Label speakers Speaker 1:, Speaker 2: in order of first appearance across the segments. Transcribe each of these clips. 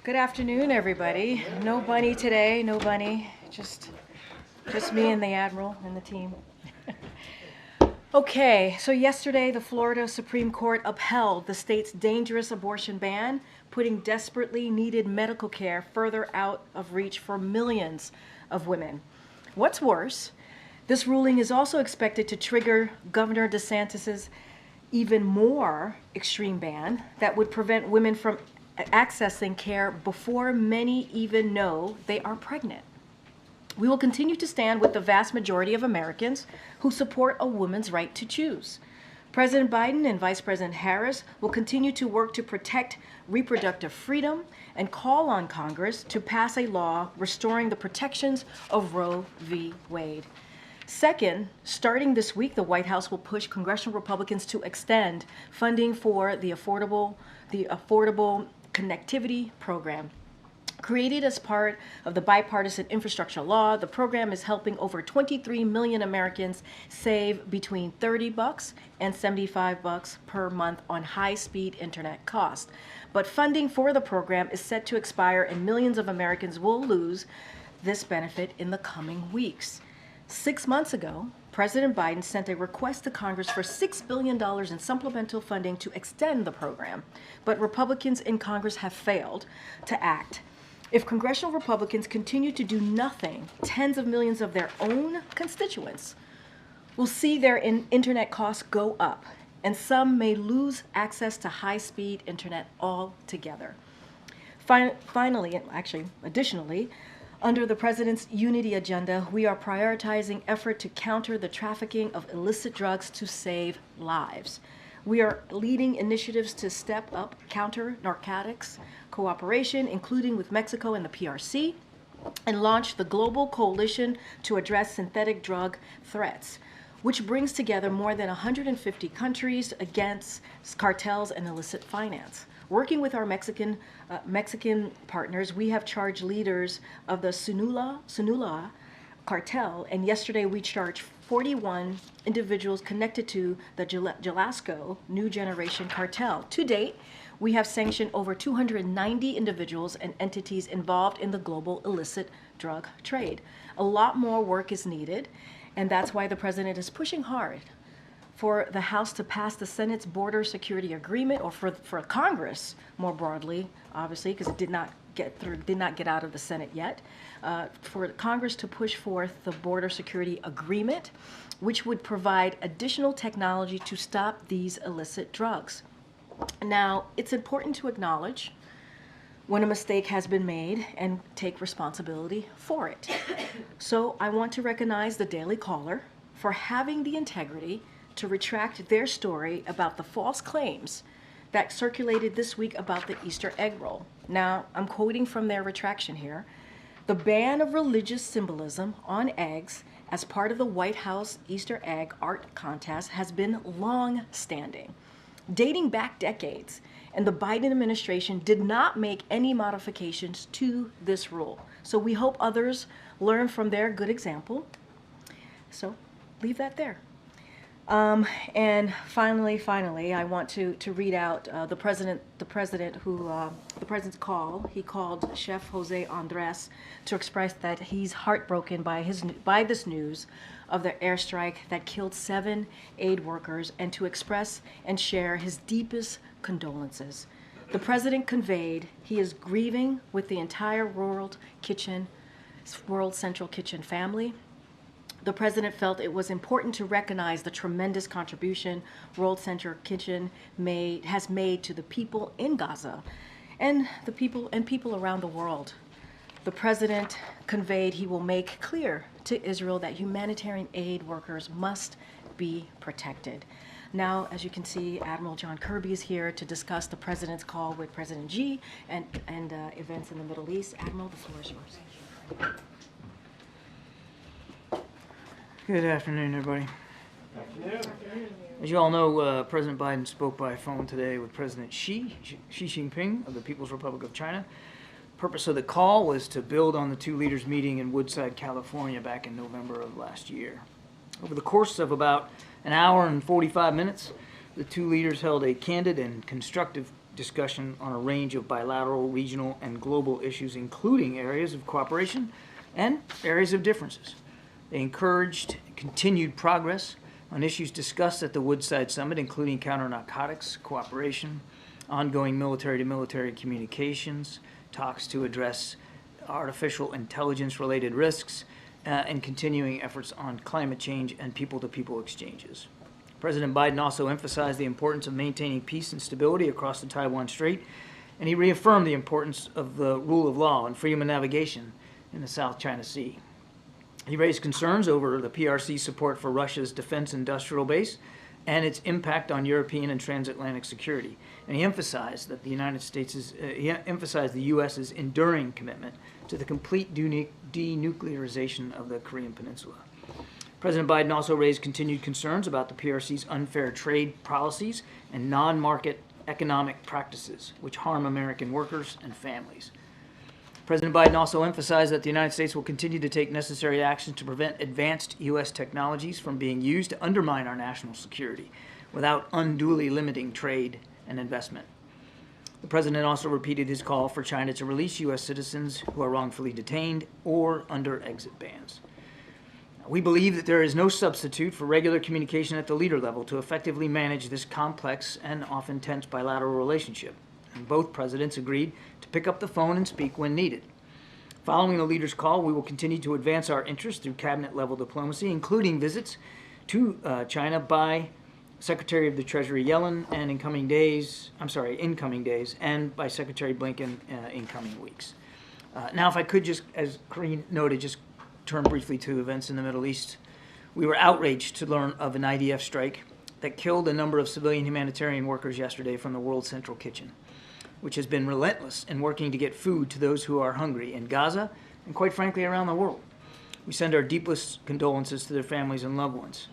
Speaker 1: Good afternoon, everybody. No bunny today, no bunny. Just me and the Admiral and the team. Okay, so yesterday the Florida Supreme Court upheld the state's dangerous abortion ban, putting desperately needed medical care further out of reach for millions of women. What's worse, this ruling is also expected to trigger Governor DeSantis's even more extreme ban that would prevent women from accessing care before many even know they are pregnant. We will continue to stand with the vast majority of Americans who support a woman's right to choose. President Biden and Vice President Harris will continue to work to protect reproductive freedom and call on Congress to pass a law restoring the protections of Roe v. Wade. Second, starting this week, the White House will push congressional Republicans to extend funding for the Affordable Connectivity Program. Created as part of the bipartisan infrastructure law, the program is helping over 23 million Americans save between $30 and $75 per month on high-speed internet costs. But funding for the program is set to expire, and millions of Americans will lose this benefit in the coming weeks. 6 months ago, President Biden sent a request to Congress for $6 billion in supplemental funding to extend the program, but Republicans in Congress have failed to act. If congressional Republicans continue to do nothing, tens of millions of their own constituents will see their internet costs go up, and some may lose access to high-speed internet altogether. Additionally, under the President's Unity Agenda, we are prioritizing effort to counter the trafficking of illicit drugs to save lives. We are leading initiatives to step up counter-narcotics cooperation, including with Mexico and the PRC, and launch the Global Coalition to Address Synthetic Drug Threats, which brings together more than 150 countries against cartels and illicit finance. Working with our Mexican partners, we have charged leaders of the Sinaloa cartel, and yesterday we charged 41 individuals connected to the Jalisco New Generation cartel. To date, we have sanctioned over 290 individuals and entities involved in the global illicit drug trade. A lot more work is needed, and that's why the President is pushing hard for the House to pass the Senate's border security agreement, or for Congress more broadly, obviously, because it did not get out of the Senate yet, for Congress to push forth the border security agreement, which would provide additional technology to stop these illicit drugs. Now, it's important to acknowledge when a mistake has been made and take responsibility for it. So I want to recognize the Daily Caller for having the integrity to retract their story about the false claims that circulated this week about the Easter egg roll. Now, I'm quoting from their retraction here. The ban of religious symbolism on eggs as part of the White House Easter egg art contest has been long-standing, dating back decades, and the Biden administration did not make any modifications to this rule. So we hope others learn from their good example. So leave that there. And finally, I want to read out the president's call. He called Chef Jose Andres to express that he's heartbroken by this news of the airstrike that killed 7 aid workers, and to express and share his deepest condolences. The president conveyed he is grieving with the entire World Central Kitchen family. The president felt it was important to recognize the tremendous contribution World Central Kitchen has made to the people in Gaza and people around the world. The president conveyed he will make clear to Israel that humanitarian aid workers must be protected. Now, as you can see, Admiral John Kirby is here to discuss the president's call with President Xi and events in the Middle East. Admiral, the floor is yours.
Speaker 2: Good afternoon, everybody. As you all know, President Biden spoke by phone today with President Xi Jinping of the People's Republic of China. The purpose of the call was to build on the two leaders' meeting in Woodside, California back in November of last year. Over the course of about an hour and 45 minutes, the two leaders held a candid and constructive discussion on a range of bilateral, regional, and global issues, including areas of cooperation and areas of differences. They encouraged continued progress on issues discussed at the Woodside Summit, including counter-narcotics, cooperation, ongoing military-to-military communications, talks to address artificial intelligence-related risks, and continuing efforts on climate change and people-to-people exchanges. President Biden also emphasized the importance of maintaining peace and stability across the Taiwan Strait, and he reaffirmed the importance of the rule of law and freedom of navigation in the South China Sea. He raised concerns over the PRC's support for Russia's defense industrial base and its impact on European and transatlantic security. And he emphasized that the the U.S.'s enduring commitment to the complete denuclearization of the Korean Peninsula. President Biden also raised continued concerns about the PRC's unfair trade policies and non-market economic practices, which harm American workers and families. President Biden also emphasized that the United States will continue to take necessary actions to prevent advanced U.S. technologies from being used to undermine our national security without unduly limiting trade and investment. The president also repeated his call for China to release U.S. citizens who are wrongfully detained or under exit bans. We believe that there is no substitute for regular communication at the leader level to effectively manage this complex and often tense bilateral relationship. And both presidents agreed to pick up the phone and speak when needed. Following the leaders' call, we will continue to advance our interests through cabinet-level diplomacy, including visits to China by Secretary of the Treasury Yellen and incoming days, and by Secretary Blinken in coming weeks. Now, if I could just, as Karine noted, just turn briefly to events in the Middle East. We were outraged to learn of an IDF strike that killed a number of civilian humanitarian workers yesterday from the World Central Kitchen, which has been relentless in working to get food to those who are hungry in Gaza and, quite frankly, around the world. We send our deepest condolences to their families and loved ones.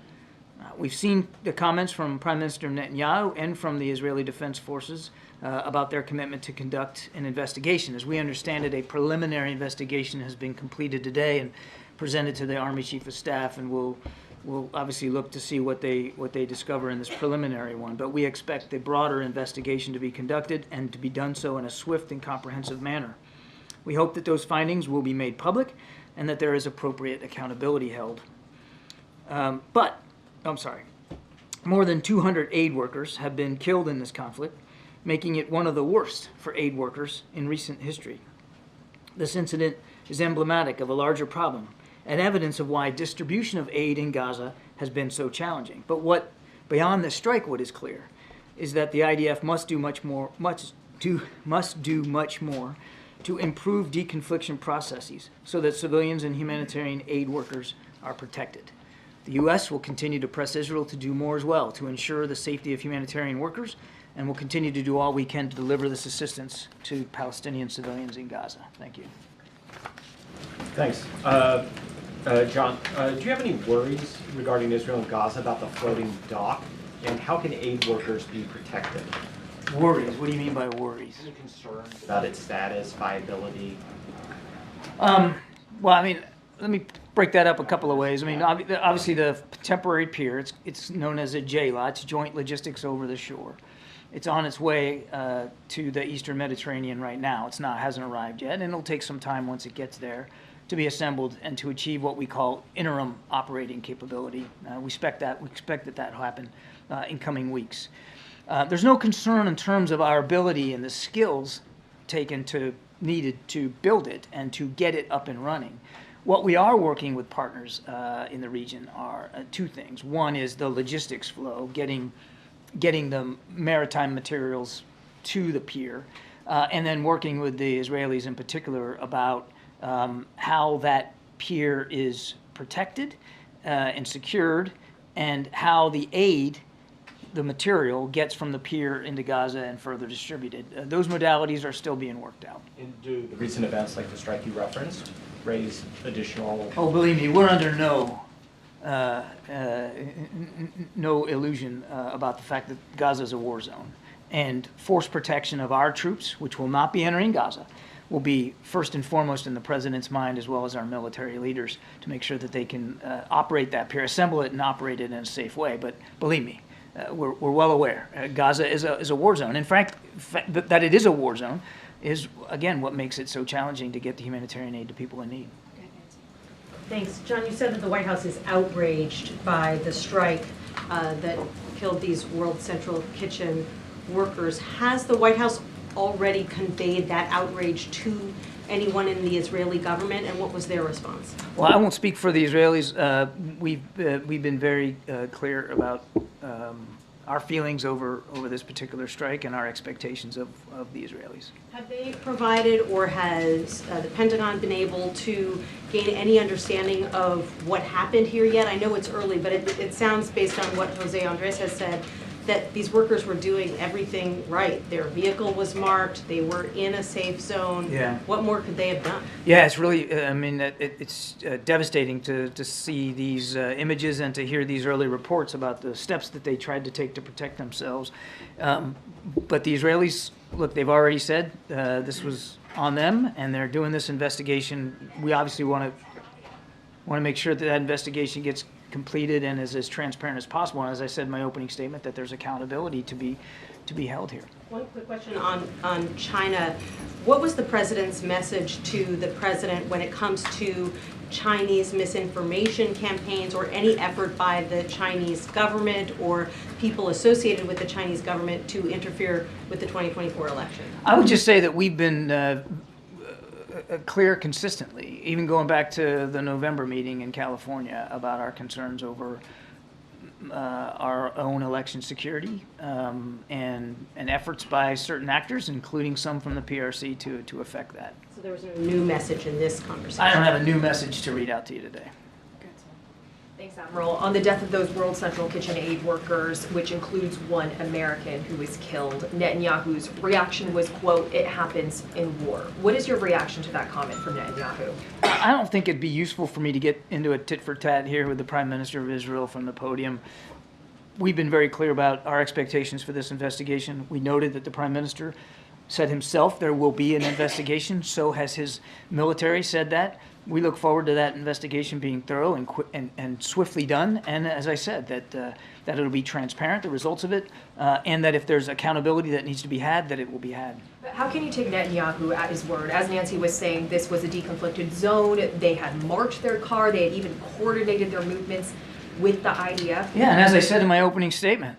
Speaker 2: We've seen the comments from Prime Minister Netanyahu and from the Israeli Defense Forces about their commitment to conduct an investigation. As we understand it, a preliminary investigation has been completed today and presented to the Army Chief of Staff, and we'll obviously look to see what they discover in this preliminary one. But we expect a broader investigation to be conducted and to be done so in a swift and comprehensive manner. We hope that those findings will be made public and that there is appropriate accountability held. More than 200 aid workers have been killed in this conflict, making it one of the worst for aid workers in recent history. This incident is emblematic of a larger problem and evidence of why distribution of aid in Gaza has been so challenging. But beyond the strike, what is clear is that the IDF must do much more to improve deconfliction processes so that civilians and humanitarian aid workers are protected. The U.S. will continue to press Israel to do more as well to ensure the safety of humanitarian workers, and will continue to do all we can to deliver this assistance to Palestinian civilians in Gaza. Thank you.
Speaker 3: Thanks. John, do you have any worries regarding Israel and Gaza about the floating dock, and how can aid workers be protected?
Speaker 2: Worries? What do you mean by worries?
Speaker 3: Any concerns about its status, viability?
Speaker 2: Let me break that up a couple of ways. Obviously the temporary pier, it's known as a JLOT, it's Joint Logistics Over the Shore. It's on its way to the Eastern Mediterranean right now. Hasn't arrived yet, and it'll take some time once it gets there to be assembled and to achieve what we call interim operating capability. We expect that will happen in coming weeks. There's no concern in terms of our ability and the skills needed to build it and to get it up and running. What we are working with partners in the region are two things. One is the logistics flow, getting the maritime materials to the pier, and then working with the Israelis in particular about how that pier is protected and secured, and how the aid, the material, gets from the pier into Gaza and further distributed. Those modalities are still being worked out.
Speaker 3: And do the recent events like the strike you referenced raise additional...
Speaker 2: Oh, believe me, we're under no illusion about the fact that Gaza is a war zone. And force protection of our troops, which will not be entering Gaza, will be first and foremost in the president's mind, as well as our military leaders, to make sure that they can operate that pier, assemble it and operate it in a safe way. But believe me, we're well aware. Gaza is a war zone. In fact, that it is a war zone is, again, what makes it so challenging to get the humanitarian aid to people in need.
Speaker 4: Thanks. John, you said that the White House is outraged by the strike that killed these World Central Kitchen workers. Has the White House already conveyed that outrage to anyone in the Israeli government, and what was their response?
Speaker 2: Well, I won't speak for the Israelis. We've been very clear about our feelings over this particular strike and our expectations of the Israelis.
Speaker 4: Have they provided, or has the Pentagon been able to gain any understanding of what happened here yet? I know it's early, but it sounds, based on what Jose Andres has said, that these workers were doing everything right. Their vehicle was marked, they were in a safe zone.
Speaker 2: Yeah.
Speaker 4: What more could they have done?
Speaker 2: Yeah, it's really, I mean, it's devastating to see these images and to hear these early reports about the steps that they tried to take to protect themselves. But the Israelis, look, they've already said this was on them, and they're doing this investigation. We obviously want to make sure that that investigation gets completed and is as transparent as possible. And as I said in my opening statement, that there's accountability to be held here.
Speaker 4: One quick question on China. What was the president's message to the president when it comes to Chinese misinformation campaigns or any effort by the Chinese government or people associated with the Chinese government to interfere with the 2024 election?
Speaker 2: I would just say that we've been clear consistently, even going back to the November meeting in California, about our concerns over our own election security and efforts by certain actors, including some from the PRC, to affect that.
Speaker 4: So there was no new message in this conversation?
Speaker 2: I don't have a new message to read out to you today.
Speaker 5: Thanks, Admiral. On the death of those World Central Kitchen aid workers, which includes one American who was killed, Netanyahu's reaction was, quote, "It happens in war." What is your reaction to that comment from Netanyahu?
Speaker 2: I don't think it'd be useful for me to get into a tit-for-tat here with the Prime Minister of Israel from the podium. We've been very clear about our expectations for this investigation. We noted that the Prime Minister said himself there will be an investigation. So has his military said that. We look forward to that investigation being thorough and swiftly done. And as I said, that it'll be transparent, the results of it, and that if there's accountability that needs to be had, that it will be had.
Speaker 5: But how can you take Netanyahu at his word? As Nancy was saying, this was a deconflicted zone. They had marked their car. They had even coordinated their movements with the IDF.
Speaker 2: Yeah, and as I said in my opening statement,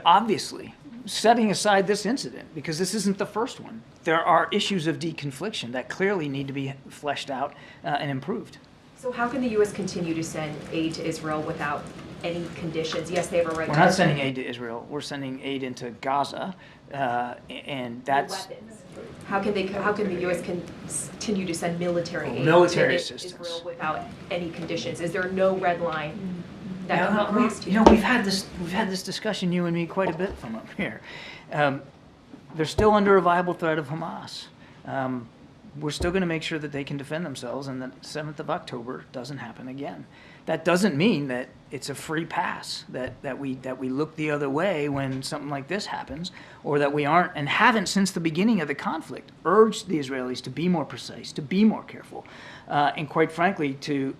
Speaker 2: obviously, setting aside this incident, because this isn't the first one, there are issues of deconfliction that clearly need to be fleshed out and improved.
Speaker 5: So how can the U.S. continue to send aid to Israel without any conditions? Yes, they have a right to...
Speaker 2: We're not sending aid to Israel. We're sending aid into Gaza, and that's...
Speaker 5: Weapons. How can the U.S. continue to send military aid
Speaker 2: military
Speaker 5: to
Speaker 2: assistance
Speaker 5: Israel without any conditions? Is there no red line that can be crossed?
Speaker 2: You know, we've had this discussion, you and me, quite a bit from up here. They're still under a viable threat of Hamas. We're still going to make sure that they can defend themselves, and that 7th of October doesn't happen again. That doesn't mean that it's a free pass, that we look the other way when something like this happens, or that we aren't and haven't since the beginning of the conflict urged the Israelis to be more precise, to be more careful, and quite frankly to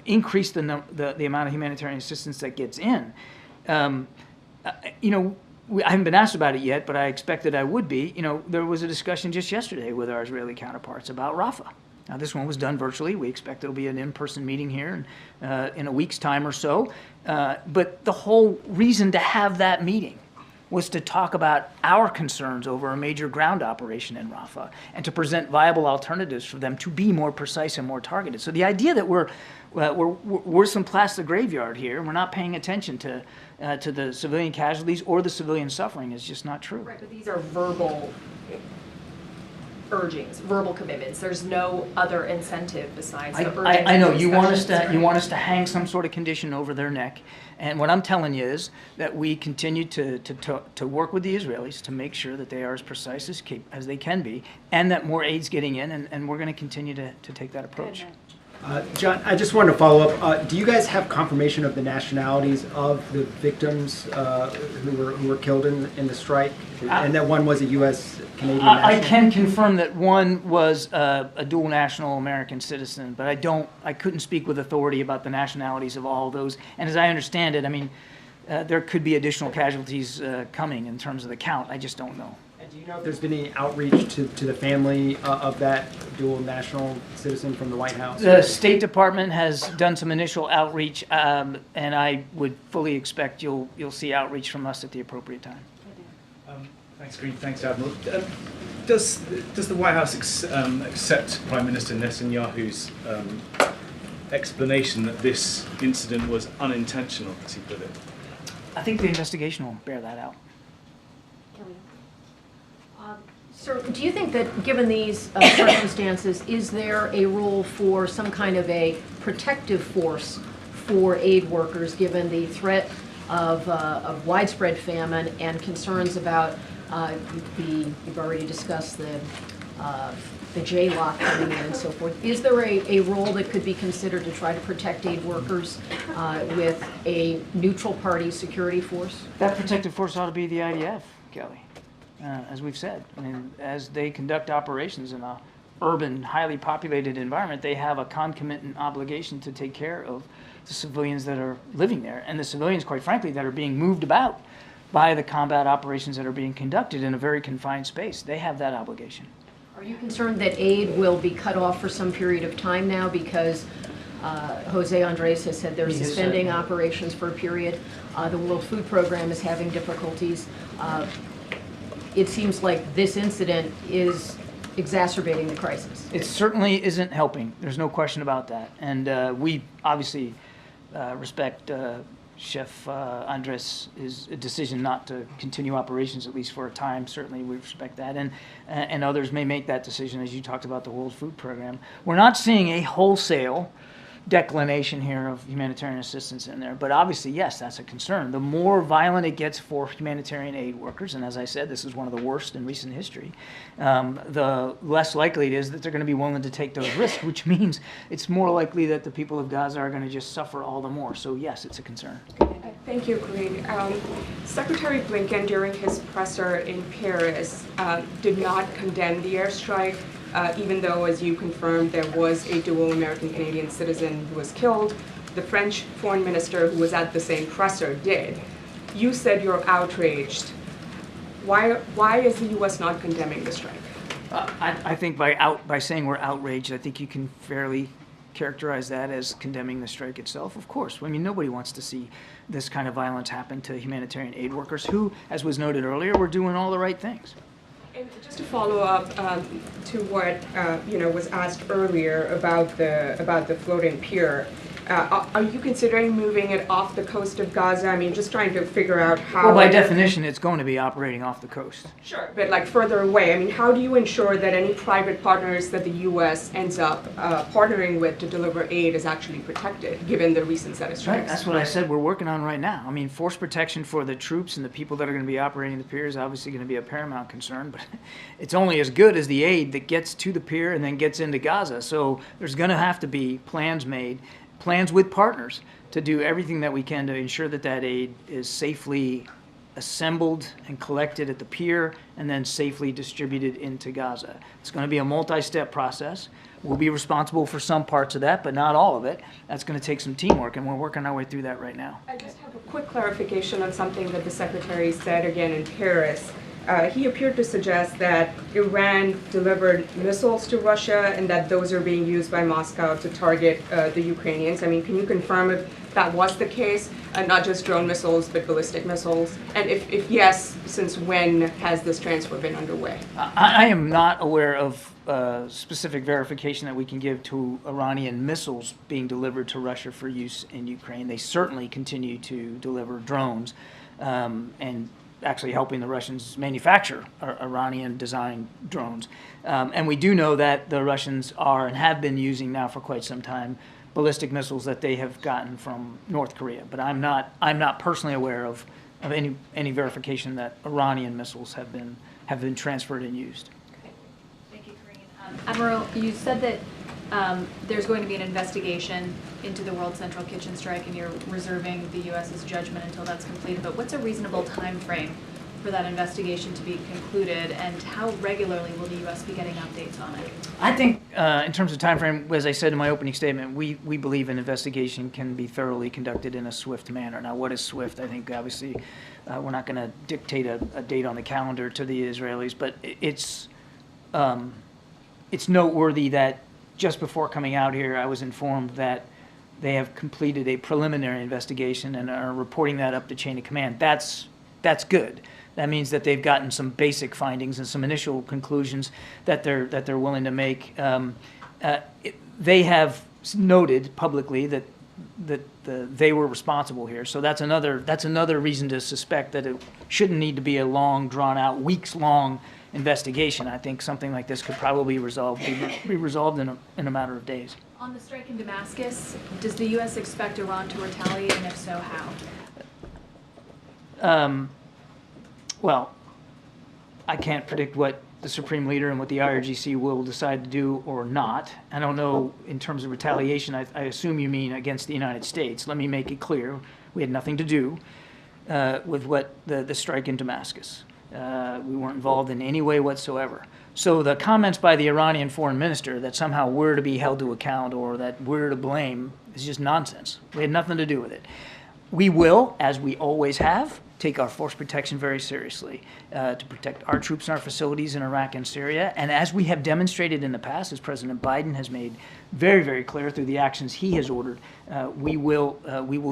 Speaker 2: increase the amount of humanitarian assistance that gets in. You know, I haven't been asked about it yet, but I expected I would be. You know, there was a discussion just yesterday with our Israeli counterparts about Rafah. Now, this one was done virtually. We expect it'll be an in-person meeting here in a week's time or so. But the whole reason to have that meeting was to talk about our concerns over a major ground operation in Rafah and to present viable alternatives for them to be more precise and more targeted. So the idea that we're some plastic graveyard here and we're not paying attention to the civilian casualties or the civilian suffering is just not true.
Speaker 5: Right, but these are verbal urgings, verbal commitments. There's no other incentive besides the urgings.
Speaker 2: I know you want us to hang some sort of condition over their neck, and what I'm telling you is that we continue to work with the Israelis to make sure that they are as precise as they can be, and that more aid's getting in, and we're going to continue to take that approach.
Speaker 6: John, I just wanted to follow up. Do you guys have confirmation of the nationalities of the victims who were killed in the strike, and that one was a U.S. Canadian national?
Speaker 2: I can confirm that one was a dual national American citizen, but I couldn't speak with authority about the nationalities of all of those. And as I understand it, I mean, there could be additional casualties coming in terms of the count. I just don't know.
Speaker 6: And do you know if there's been any outreach to the family of that dual national citizen from the White House?
Speaker 2: The State Department has done some initial outreach, and I would fully expect you'll see outreach from us at the appropriate time.
Speaker 7: Thanks, Karine. Thanks, Admiral. Does the White House accept Prime Minister Netanyahu's explanation that this incident was unintentional, as he put it?
Speaker 2: I think the investigation will bear that out.
Speaker 8: Sir, do you think that given these circumstances, is there a role for some kind of a protective force for aid workers, given the threat of widespread famine and concerns about you've already discussed the J-lock coming in and so forth. Is there a role that could be considered to try to protect aid workers with a neutral party security force?
Speaker 2: That protective force ought to be the IDF, Kelly, as we've said. I mean, as they conduct operations in a urban, highly populated environment, they have a concomitant obligation to take care of the civilians that are living there, and the civilians, quite frankly, that are being moved about by the combat operations that are being conducted in a very confined space. They have that obligation.
Speaker 8: Are you concerned that aid will be cut off for some period of time now because Jose Andres has said they're suspending operations for a period? The World Food Program is having difficulties. It seems like this incident is exacerbating the crisis.
Speaker 2: It certainly isn't helping. There's no question about that. And we obviously respect Chef Andres' decision not to continue operations, at least for a time. Certainly we respect that. And others may make that decision, as you talked about the World Food Program. We're not seeing a wholesale declination here of humanitarian assistance in there. But obviously, yes, that's a concern. The more violent it gets for humanitarian aid workers, and as I said, this is one of the worst in recent history, the less likely it is that they're going to be willing to take those risks, which means it's more likely that the people of Gaza are going to just suffer all the more. So yes, it's a concern.
Speaker 9: Thank you, Karine. Secretary Blinken, during his presser in Paris, did not condemn the airstrike, even though, as you confirmed, there was a dual American-Canadian citizen who was killed. The French foreign minister, who was at the same presser, did. You said you're outraged. Why is the U.S. not condemning the strike?
Speaker 2: I think by saying we're outraged, I think you can fairly characterize that as condemning the strike itself. Of course. I mean, nobody wants to see this kind of violence happen to humanitarian aid workers who, as was noted earlier, were doing all the right things.
Speaker 9: And just to follow up to what was asked earlier about the floating pier, are you considering moving it off the coast of Gaza? I mean, just trying to figure out how.
Speaker 2: Well, by definition, it's going to be operating off the coast.
Speaker 9: Sure, but like further away. I mean, how do you ensure that any private partners that the U.S. ends up partnering with to deliver aid is actually protected, given the recent set of strikes?
Speaker 2: Right, that's what I said we're working on right now. I mean, force protection for the troops and the people that are going to be operating the pier is obviously going to be a paramount concern, but it's only as good as the aid that gets to the pier and then gets into Gaza. So there's going to have to be plans made, plans with partners to do everything that we can to ensure that that aid is safely assembled and collected at the pier and then safely distributed into Gaza. It's going to be a multi-step process. We'll be responsible for some parts of that, but not all of it. That's going to take some teamwork, and we're working our way through that right now.
Speaker 9: I just have a quick clarification on something that the Secretary said again in Paris. He appeared to suggest that Iran delivered missiles to Russia and that those are being used by Moscow to target the Ukrainians. I mean, can you confirm if that was the case? Not just drone missiles, but ballistic missiles? And if yes, since when has this transfer been underway?
Speaker 2: I am not aware of specific verification that we can give to Iranian missiles being delivered to Russia for use in Ukraine. They certainly continue to deliver drones and actually helping the Russians manufacture Iranian-designed drones. And we do know that the Russians are and have been using now for quite some time ballistic missiles that they have gotten from North Korea. But I'm not personally aware of any verification that Iranian missiles have been transferred and used.
Speaker 10: Okay. Thank you, Karine. Admiral, you said that there's going to be an investigation into the World Central Kitchen strike, and you're reserving the U.S.'s judgment until that's completed. But what's a reasonable time frame for that investigation to be concluded, and how regularly will the U.S. be getting updates on it?
Speaker 2: I think, in terms of time frame, as I said in my opening statement, we believe an investigation can be thoroughly conducted in a swift manner. Now, what is swift? I think, obviously, we're not going to dictate a date on the calendar to the Israelis, but it's noteworthy that just before coming out here, I was informed that they have completed a preliminary investigation and are reporting that up the chain of command. That's good. That means that they've gotten some basic findings and some initial conclusions that they're willing to make. They have noted publicly that they were responsible here. So that's another reason to suspect that it shouldn't need to be a long, drawn-out, weeks-long investigation. I think something like this could probably be resolved in a matter of days.
Speaker 10: On the strike in Damascus, does the U.S. expect Iran to retaliate, and if so, how?
Speaker 2: Well, I can't predict what the Supreme Leader and what the IRGC will decide to do or not. I don't know in terms of retaliation. I assume you mean against the United States. Let me make it clear. We had nothing to do with what the strike in Damascus. We weren't involved in any way whatsoever. So the comments by the Iranian foreign minister that somehow we're to be held to account or that we're to blame is just nonsense. We had nothing to do with it. We will, as we always have, take our force protection very seriously to protect our troops and our facilities in Iraq and Syria. And as we have demonstrated in the past, as President Biden has made very, very clear through the actions he has ordered, we will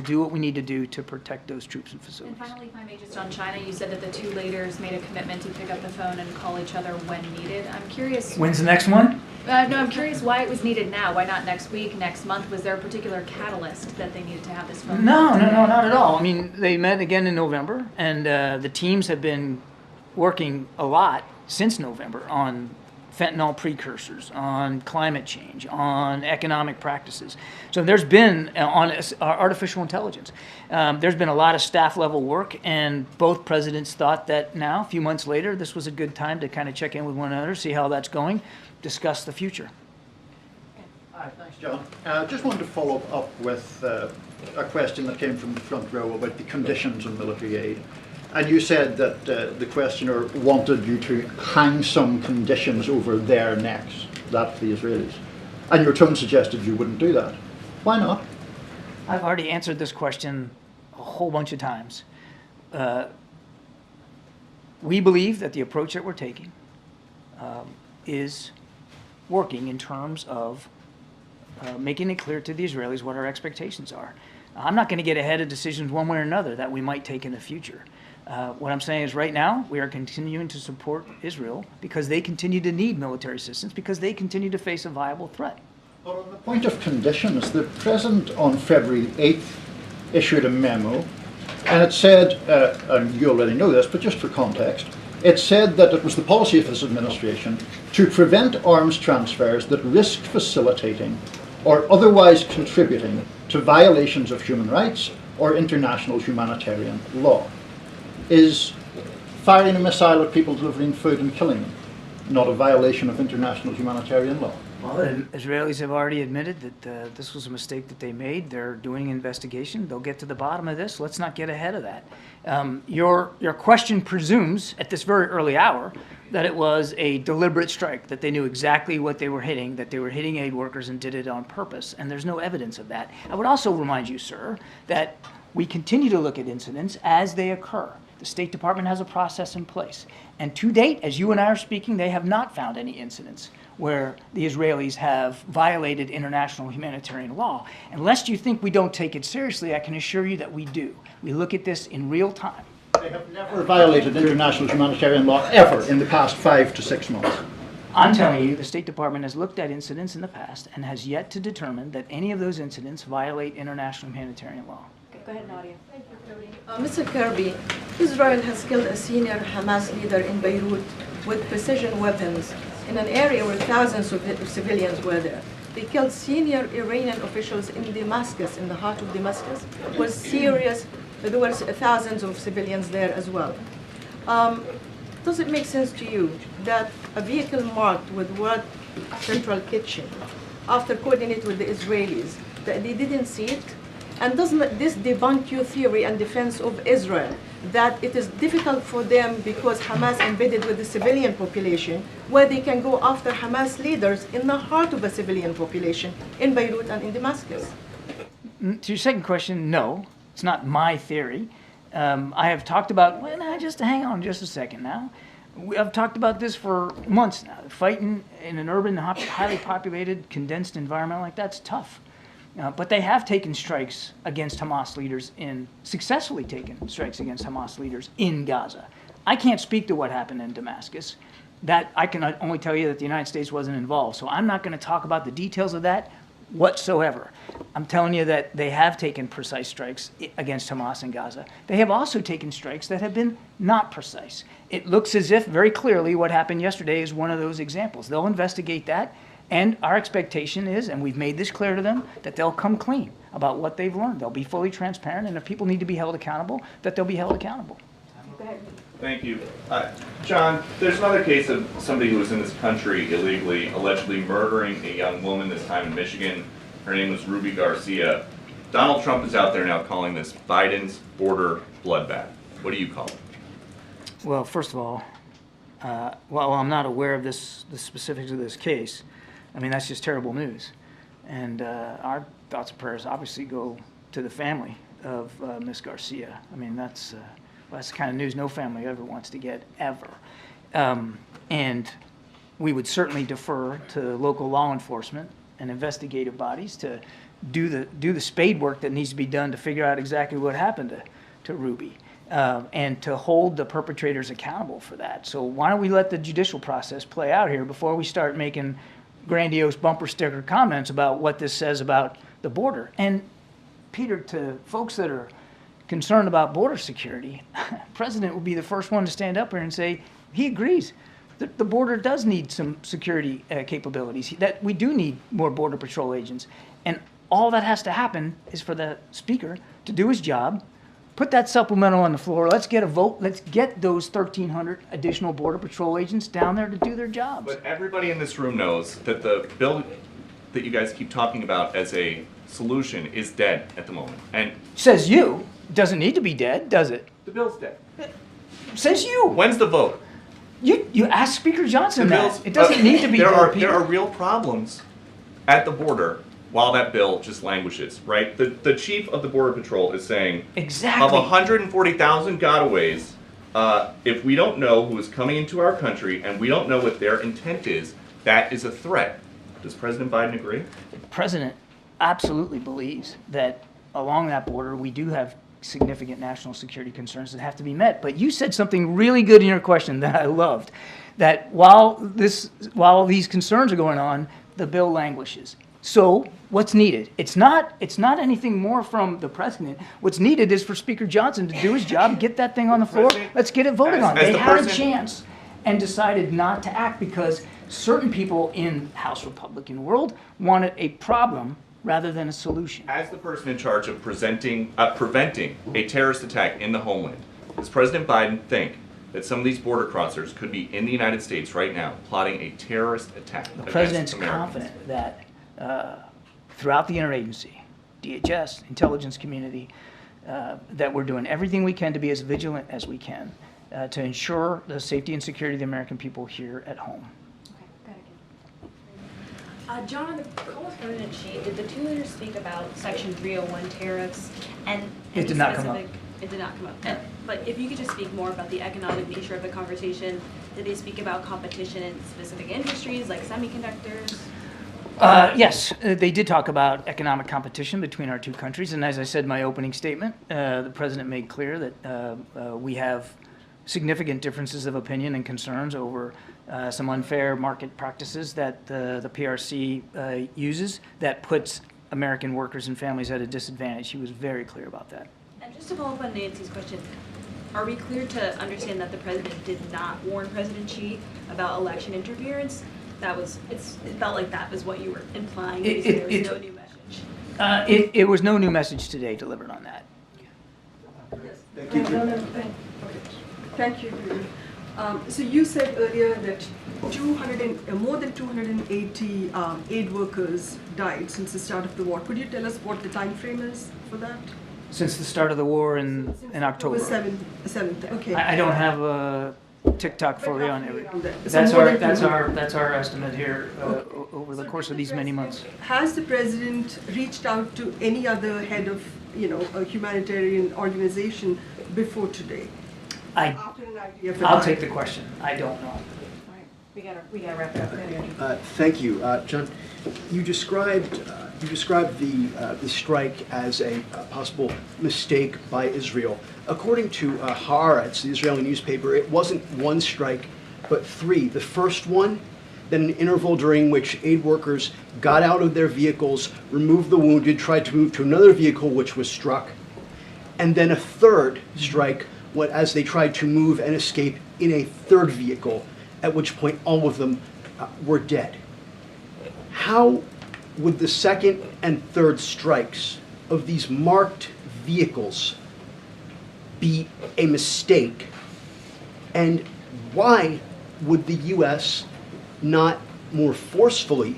Speaker 2: do what we need to do to protect those troops and facilities.
Speaker 10: And finally, if I may, just on China, you said that the two leaders made a commitment to pick up the phone and call each other when needed. I'm curious.
Speaker 2: When's the next one?
Speaker 10: No, I'm curious why it was needed now. Why not next week, next month? Was there a particular catalyst that they needed to have this phone?
Speaker 2: No, not at all. I mean, they met again in November, and the teams have been working a lot since November on fentanyl precursors, on climate change, on economic practices. So there's been, on artificial intelligence, there's been a lot of staff level work, and both presidents thought that now, a few months later, this was a good time to kind of check in with one another, see how that's going, discuss the future.
Speaker 11: Hi, thanks, John. Just wanted to follow up with a question that came from the front row about the conditions on military aid. And you said that the questioner wanted you to hang some conditions over their necks, that's the Israelis. And your tone suggested you wouldn't do that. Why not?
Speaker 2: I've already answered this question a whole bunch of times. We believe that the approach that we're taking is working in terms of making it clear to the Israelis what our expectations are. I'm not going to get ahead of decisions one way or another that we might take in the future. What I'm saying is right now we are continuing to support Israel because they continue to need military assistance, because they continue to face a viable threat.
Speaker 11: Well, on the point of conditions, the President on February 8th issued a memo, and it said, and you already know this, but just for context, it said that it was the policy of this administration to prevent arms transfers that risk facilitating or otherwise contributing to violations of human rights or international humanitarian law. Is firing a missile at people delivering food and killing them not a violation of international humanitarian law?
Speaker 2: Well, the Israelis have already admitted that this was a mistake that they made. They're doing an investigation. They'll get to the bottom of this. Let's not get ahead of that. Your question presumes at this very early hour that it was a deliberate strike, that they knew exactly what they were hitting, that they were hitting aid workers and did it on purpose, and there's no evidence of that. I would also remind you, sir, that we continue to look at incidents as they occur. The State Department has a process in place. And to date, as you and I are speaking, they have not found any incidents where the Israelis have violated international humanitarian law. And lest you think we don't take it seriously, I can assure you that we do. We look at this in real time.
Speaker 11: They have never violated international humanitarian law ever in the past 5 to 6 months.
Speaker 2: I'm telling you, the State Department has looked at incidents in the past and has yet to determine that any of those incidents violate international humanitarian law.
Speaker 10: Go ahead, Nadia.
Speaker 12: Thank you, Karine. Mr. Kirby, Israel has killed a senior Hamas leader in Beirut with precision weapons in an area where thousands of civilians were there. They killed senior Iranian officials in Damascus, in the heart of Damascus. It was serious. There were thousands of civilians there as well. Does it make sense to you that a vehicle marked with word Central Kitchen, after coordinating with the Israelis, that they didn't see it, And doesn't this debunk your theory and defense of Israel that it is difficult for them because Hamas embedded with the civilian population, where they can go after Hamas leaders in the heart of a civilian population in Beirut and in Damascus?
Speaker 2: To your second question, no, it's not my theory. I have talked about, well, now, just hang on just a second now. I've talked about this for months now. Fighting in an urban, highly populated, condensed environment like that's tough. But they have taken strikes against Hamas leaders successfully taken strikes against Hamas leaders in Gaza. I can't speak to what happened in Damascus. That I can only tell you that the United States wasn't involved. So I'm not going to talk about the details of that whatsoever. I'm telling you that they have taken precise strikes against Hamas in Gaza. They have also taken strikes that have been not precise. It looks as if very clearly what happened yesterday is one of those examples. They'll investigate that. And our expectation is, and we've made this clear to them, that they'll come clean about what they've learned. They'll be fully transparent, and if people need to be held accountable, that they'll be held accountable.
Speaker 13: Thank you. John, there's another case of somebody who was in this country illegally, allegedly murdering a young woman, this time in Michigan. Her name was Ruby Garcia. Donald Trump is out there now calling this Biden's border bloodbath. What do you call it?
Speaker 2: Well, first of all, while I'm not aware of the specifics of this case, I mean, that's just terrible news. And our thoughts and prayers obviously go to the family of Ms. Garcia. I mean, that's the kind of news no family ever wants to get, ever. And we would certainly defer to local law enforcement and investigative bodies to do the spade work that needs to be done to figure out exactly what happened to Ruby. And to hold the perpetrators accountable for that. So why don't we let the judicial process play out here before we start making grandiose bumper sticker comments about what this says about the border. And Peter, to folks that are concerned about border security, the president will be the first one to stand up here and say he agrees that the border does need some security capabilities, that we do need more Border Patrol agents. And all that has to happen is for the speaker to do his job, put that supplemental on the floor. Let's get a vote. Let's get those 1,300 additional Border Patrol agents down there to do their jobs.
Speaker 13: But everybody in this room knows that the bill that you guys keep talking about as a solution is dead at the moment. And
Speaker 2: says you. Doesn't need to be dead, does it?
Speaker 13: The bill's dead.
Speaker 2: Says you.
Speaker 13: When's the vote?
Speaker 2: You ask Speaker Johnson that. It doesn't need to be dead.
Speaker 13: There are real problems at the border while that bill just languishes, right? The chief of the Border Patrol is saying,
Speaker 2: exactly,
Speaker 13: of 140,000 gotaways, if we don't know who is coming into our country and we don't know what their intent is, that is a threat. Does President Biden agree?
Speaker 2: The president absolutely believes that along that border we do have significant national security concerns that have to be met. But you said something really good in your question that I loved, that while these concerns are going on, the bill languishes. So what's needed? It's not anything more from the president. What's needed is for Speaker Johnson to do his job, get that thing on the floor. Let's get it voted on. They had a chance and decided not to act because certain people in the House Republican world wanted a problem rather than a solution.
Speaker 13: As the person in charge of preventing a terrorist attack in the homeland, does President Biden think that some of these border crossers could be in the United States right now plotting a terrorist attack against Americans?
Speaker 2: The president's confident that throughout the interagency, DHS, intelligence community, that we're doing everything we can to be as vigilant as we can to ensure the safety and security of the American people here at home.
Speaker 14: John, on the call with President Xi, did the two leaders speak about Section 301 tariffs? And
Speaker 2: it did not come up.
Speaker 14: It did not come up. But if you could just speak more about the economic nature of the conversation, did they speak about competition in specific industries like semiconductors?
Speaker 2: Yes, they did talk about economic competition between our two countries. And as I said in my opening statement, the president made clear that we have significant differences of opinion and concerns over some unfair market practices that the PRC uses that puts American workers and families at a disadvantage. He was very clear about that.
Speaker 14: And just to follow up on Nancy's question, are we clear to understand that the president did not warn President Xi about election interference? It felt like that was what you were implying. There was no new message.
Speaker 2: It was no new message today delivered on that.
Speaker 12: Thank you. Thank you.
Speaker 15: So you said earlier that more than 280 aid workers died since the start of the war. Could you tell us what the time frame is for that?
Speaker 2: Since the start of the war in October.
Speaker 15: 7th, okay.
Speaker 2: I don't have a TikTok for you on every. That's our estimate here over the course of these many months.
Speaker 15: Has the president reached out to any other head of, a humanitarian organization before today?
Speaker 2: I'll take the question. I don't know.
Speaker 4: We gotta wrap it up.
Speaker 16: Thank you, John. You described the strike as a possible mistake by Israel. According to Haaretz, the Israeli newspaper, it wasn't one strike, but three. The first one, then an interval during which aid workers got out of their vehicles, removed the wounded, tried to move to another vehicle which was struck, and then a third strike as they tried to move and escape in a third vehicle, at which point all of them were dead. How would the second and third strikes of these marked vehicles be a mistake? And why would the U.S. not more forcefully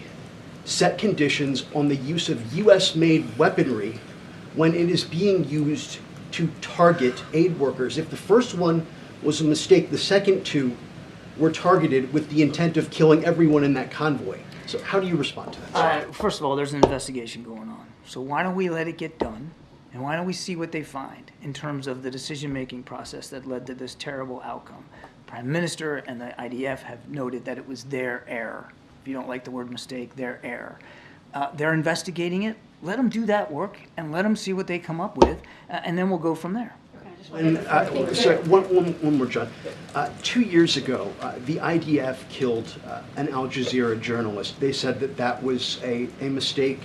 Speaker 16: set conditions on the use of U.S.-made weaponry when it is being used to target aid workers? If the first one was a mistake, the second two were targeted with the intent of killing everyone in that convoy. So how do you respond to that?
Speaker 2: First of all, there's an investigation going on. So why don't we let it get done? And why don't we see what they find in terms of the decision-making process that led to this terrible outcome? Prime Minister and the IDF have noted that it was their error. If you don't like the word mistake, their error. They're investigating it. Let them do that work and let them see what they come up with, and then we'll go from there.
Speaker 16: And, sorry, one more, John. 2 years ago, the IDF killed an Al Jazeera journalist. They said that was a mistake,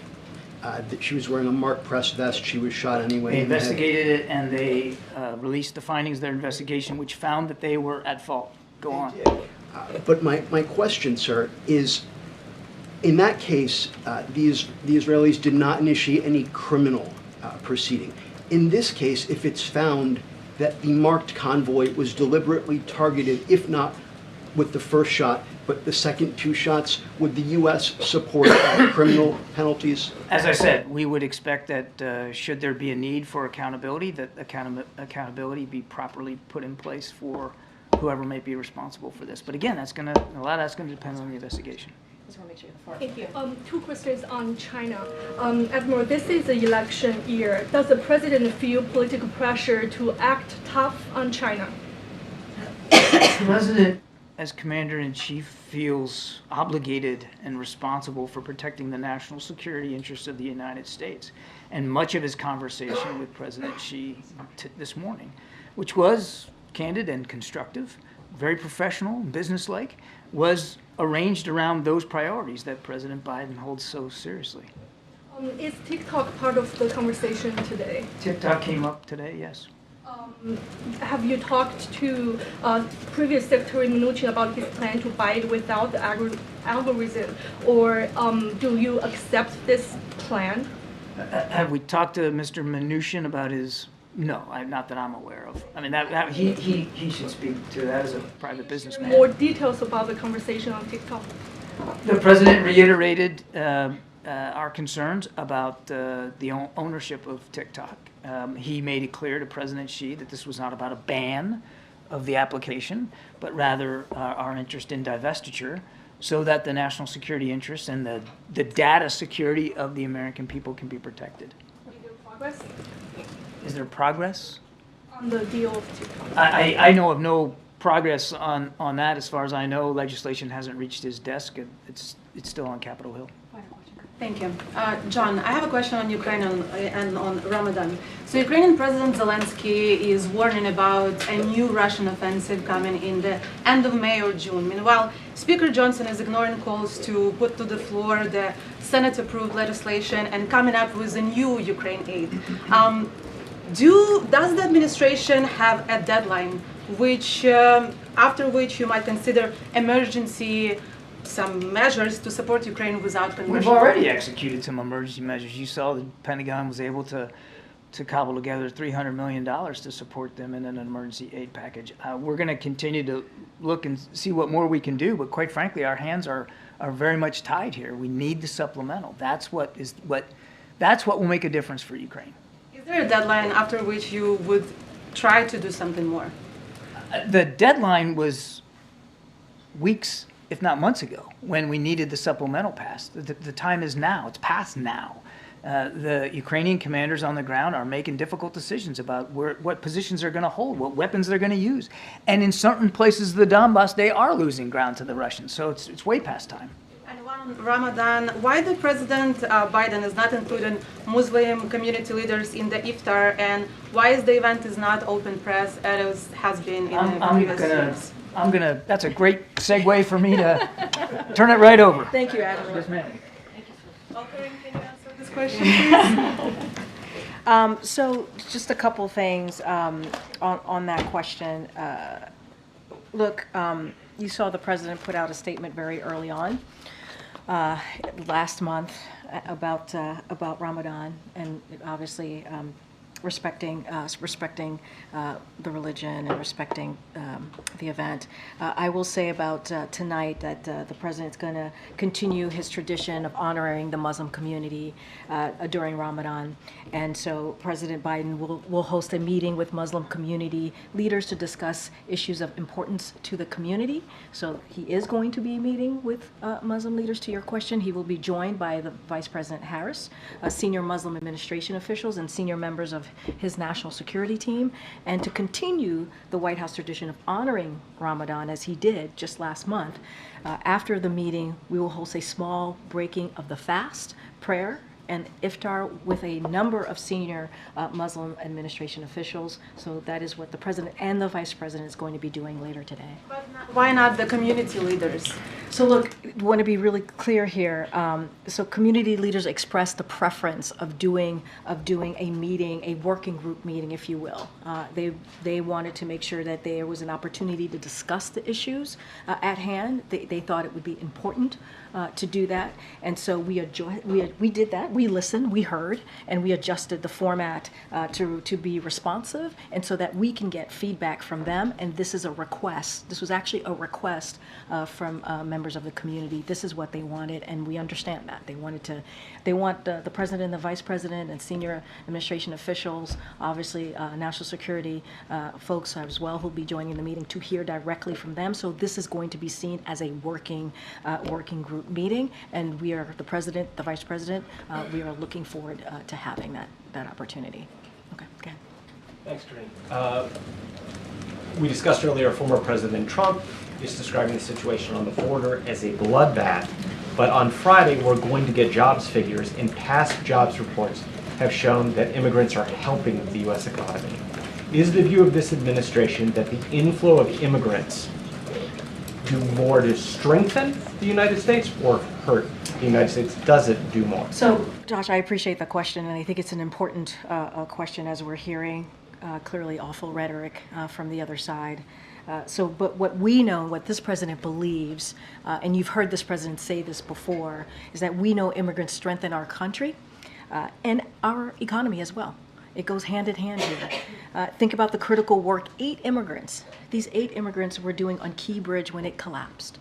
Speaker 16: that she was wearing a marked press vest. She was shot anyway.
Speaker 2: They investigated it, and they released the findings of their investigation, which found that they were at fault. Go on.
Speaker 16: But my question, sir, is, in that case, the Israelis did not initiate any criminal proceeding. In this case, if it's found that the marked convoy was deliberately targeted, if not with the first shot, but the second two shots, would the U.S. support criminal penalties?
Speaker 2: As I said, we would expect that should there be a need for accountability, that accountability be properly put in place for whoever may be responsible for this. But again, a lot of that's going to depend on the investigation.
Speaker 17: Thank you. Two questions on China. Admiral, this is the election year. Does the president feel political pressure to act tough on China?
Speaker 2: The president, as commander-in-chief, feels obligated and responsible for protecting the national security interests of the United States. And much of his conversation with President Xi this morning, which was candid and constructive, very professional and businesslike, was arranged around those priorities that President Biden holds so seriously.
Speaker 17: Is TikTok part of the conversation today?
Speaker 2: TikTok came up today, yes.
Speaker 17: Have you talked to previous Secretary Mnuchin about his plan to buy it without the algorithm, or do you accept this plan?
Speaker 2: Have we talked to Mr. Mnuchin about his? No, not that I'm aware of. I mean, he should speak to that as a private businessman.
Speaker 17: More details about the conversation on TikTok.
Speaker 2: The president reiterated our concerns about the ownership of TikTok. He made it clear to President Xi that this was not about a ban of the application, but rather our interest in divestiture, so that the national security interests and the data security of the American people can be protected.
Speaker 17: Is there progress?
Speaker 2: Is there progress?
Speaker 17: On the deal of TikTok?
Speaker 2: I know of no progress on that. As far as I know, legislation hasn't reached his desk. It's still on Capitol Hill.
Speaker 18: Thank you. John, I have a question on Ukraine and on Ramadan. So Ukrainian President Zelensky is warning about a new Russian offensive coming in the end of May or June. Meanwhile, Speaker Johnson is ignoring calls to put to the floor the Senate-approved legislation and coming up with a new Ukraine aid. Does the administration have a deadline after which you might consider some measures to support Ukraine without conversion?
Speaker 2: We've already executed some emergency measures. You saw the Pentagon was able to to cobble together $300 million to support them in an emergency aid package. We're going to continue to look and see what more we can do, but quite frankly, our hands are very much tied here. We need the supplemental. That's what will make a difference for Ukraine.
Speaker 18: Is there a deadline after which you would try to do something more?
Speaker 2: The deadline was weeks, if not months ago, when we needed the supplemental passed. The time is now. It's past now. The Ukrainian commanders on the ground are making difficult decisions about what positions they're going to hold, what weapons they're going to use. And in certain places of the Donbass, they are losing ground to the Russians. So it's way past time.
Speaker 18: And one Ramadan, why the President Biden is not including Muslim community leaders in the iftar, and why is the event is not open press as has been in previous years?
Speaker 2: That's a great segue for me to turn it right over.
Speaker 1: Thank you, Adelaide.
Speaker 2: Yes, ma'am.
Speaker 18: Question, please.
Speaker 1: So just a couple things on that question. Look, you saw the president put out a statement very early on last month about Ramadan, and obviously respecting the religion and respecting the event. I will say about tonight that the president's going to continue his tradition of honoring the Muslim community during Ramadan, and so President Biden will host a meeting with Muslim community leaders to discuss issues of importance to the community. So he is going to be meeting with Muslim leaders. To your question, he will be joined by the Vice President Harris, senior Muslim administration officials, and senior members of his national security team, and to continue the White House tradition of honoring Ramadan as he did just last month. After the meeting, we will host a small breaking of the fast, prayer, and iftar with a number of senior Muslim administration officials. So that is what the president and the vice president is going to be doing later today.
Speaker 18: But why not the community leaders?
Speaker 1: So look, I want to be really clear here. So community leaders expressed the preference of doing a meeting, a working group meeting, if you will. They wanted to make sure that there was an opportunity to discuss the issues at hand. They thought it would be important to do that, and so we did that. We listened, we heard, and we adjusted the format to be responsive, and so that we can get feedback from them. And this is a request. This was actually a request from members of the community. This is what they wanted, and we understand that. They want the president and the vice president and senior administration officials, obviously national security folks as well, who'll be joining the meeting, to hear directly from them. So this is going to be seen as a working group meeting, and we are, the president, the vice president, we are looking forward to having that opportunity. Okay, go ahead.
Speaker 3: Thanks, Karine. We discussed earlier, former President Trump is describing the situation on the border as a bloodbath, but on Friday we're going to get jobs figures, and past jobs reports have shown that immigrants are helping the U.S. economy. Is the view of this administration that the inflow of immigrants do more to strengthen the United States or hurt the United States? Does it do more?
Speaker 1: So, Josh, I appreciate the question, and I think it's an important question as we're hearing clearly awful rhetoric from the other side. But what we know, what this president believes, and you've heard this president say this before, is that we know immigrants strengthen our country and our economy as well. It goes hand in hand here. Think about the critical work these 8 immigrants were doing on Key Bridge when it collapsed.